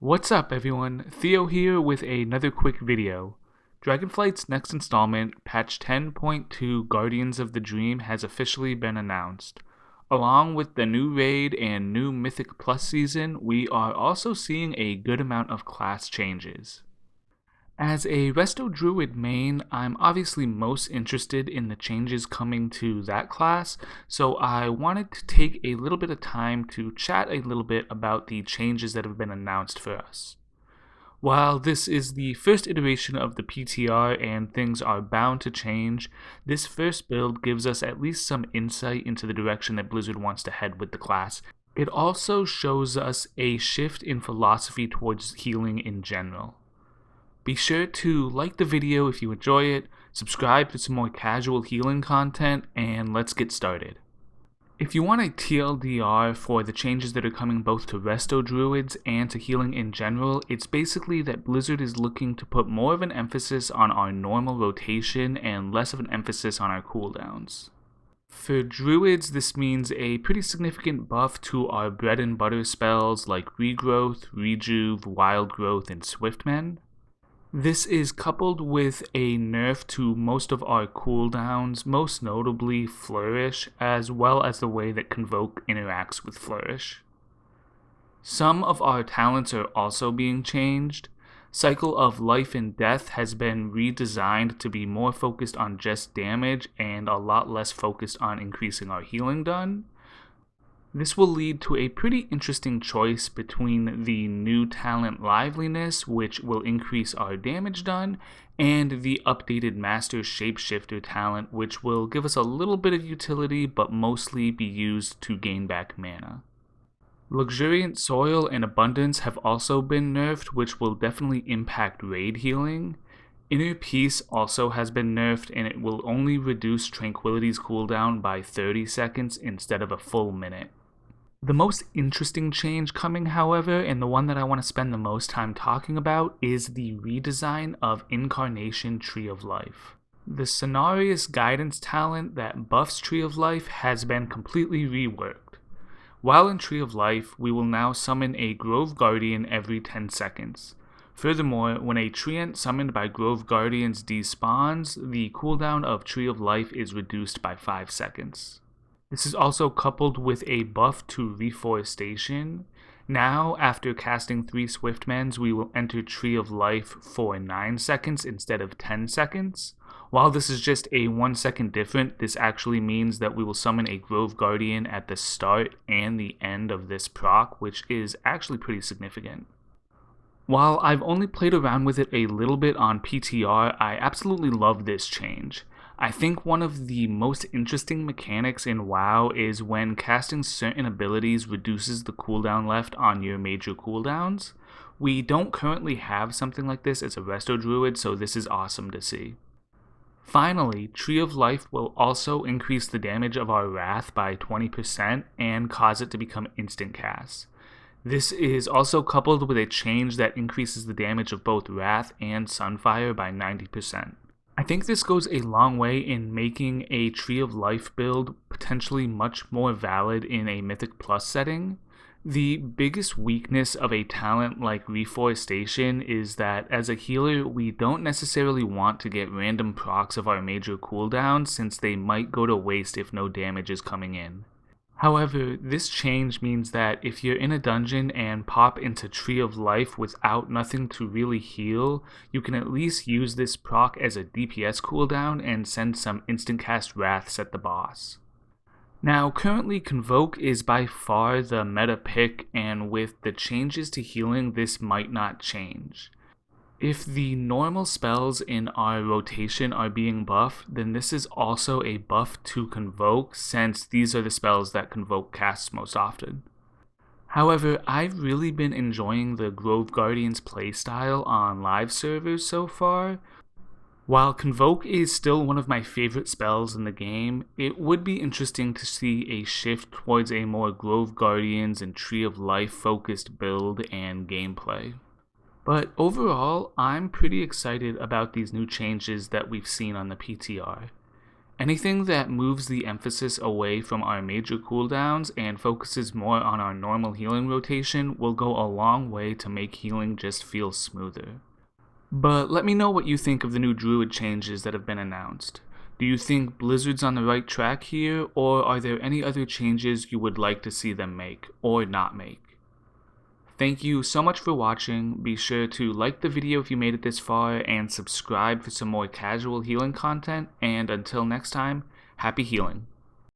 What's up everyone, Theo here with another quick video. Dragonflight's next installment, patch 10.2 Guardians of the Dream, has officially been announced. Along with the new raid and new Mythic Plus season, we are also seeing a good amount of class changes. As a Resto Druid main, I'm obviously most interested in the changes coming to that class, so I wanted to take a little bit of time to chat a little bit about the changes that have been announced for us. While this is the first iteration of the PTR and things are bound to change, this first build gives us at least some insight into the direction that Blizzard wants to head with the class. It also shows us a shift in philosophy towards healing in general. Be sure to like the video if you enjoy it, subscribe for some more casual healing content, and let's get started. If you want a TLDR for the changes that are coming both to Resto Druids and to healing in general, it's basically that Blizzard is looking to put more of an emphasis on our normal rotation and less of an emphasis on our cooldowns. For Druids, this means a pretty significant buff to our bread and butter spells like Regrowth, Rejuve, Wild Growth, and Swiftmend. This is coupled with a nerf to most of our cooldowns, most notably Flourish, as well as the way that Convoke interacts with Flourish. Some of our talents are also being changed. Cycle of Life and Death has been redesigned to be more focused on just damage and a lot less focused on increasing our healing done. This will lead to a pretty interesting choice between the new talent Liveliness, which will increase our damage done, and the updated Master Shapeshifter talent, which will give us a little bit of utility but mostly be used to gain back mana. Luxuriant Soil and Abundance have also been nerfed, which will definitely impact raid healing. Inner Peace also has been nerfed, and it will only reduce Tranquility's cooldown by 30 seconds instead of a full minute. The most interesting change coming, however, and the one that I want to spend the most time talking about, is the redesign of Incarnation Tree of Life. The Cenarius Guidance talent that buffs Tree of Life has been completely reworked. While in Tree of Life, we will now summon a Grove Guardian every 10 seconds. Furthermore, when a treant summoned by Grove Guardians despawns, the cooldown of Tree of Life is reduced by 5 seconds. This is also coupled with a buff to Reforestation. Now, after casting 3 Swiftmends, we will enter Tree of Life for 9 seconds instead of 10 seconds. While this is just a 1 second different, this actually means that we will summon a Grove Guardian at the start and the end of this proc, which is actually pretty significant. While I've only played around with it a little bit on PTR, I absolutely love this change. I think one of the most interesting mechanics in WoW is when casting certain abilities reduces the cooldown left on your major cooldowns. We don't currently have something like this as a Resto Druid, so this is awesome to see. Finally, Tree of Life will also increase the damage of our Wrath by 20% and cause it to become instant cast. This is also coupled with a change that increases the damage of both Wrath and Sunfire by 90%. I think this goes a long way in making a Tree of Life build potentially much more valid in a Mythic Plus setting. The biggest weakness of a talent like Reforestation is that as a healer, we don't necessarily want to get random procs of our major cooldowns since they might go to waste if no damage is coming in. However, this change means that if you're in a dungeon and pop into Tree of Life without nothing to really heal, you can at least use this proc as a DPS cooldown and send some instant cast Wraths at the boss. Now, currently Convoke is by far the meta pick, and with the changes to healing, this might not change. If the normal spells in our rotation are being buffed, then this is also a buff to Convoke, since these are the spells that Convoke casts most often. However, I've really been enjoying the Grove Guardians playstyle on live servers so far. While Convoke is still one of my favorite spells in the game, it would be interesting to see a shift towards a more Grove Guardians and Tree of Life focused build and gameplay. But overall, I'm pretty excited about these new changes that we've seen on the PTR. Anything that moves the emphasis away from our major cooldowns and focuses more on our normal healing rotation will go a long way to make healing just feel smoother. But let me know what you think of the new Druid changes that have been announced. Do you think Blizzard's on the right track here, or are there any other changes you would like to see them make, or not make? Thank you so much for watching. Be sure to like the video if you made it this far, and subscribe for some more casual healing content, and until next time, happy healing.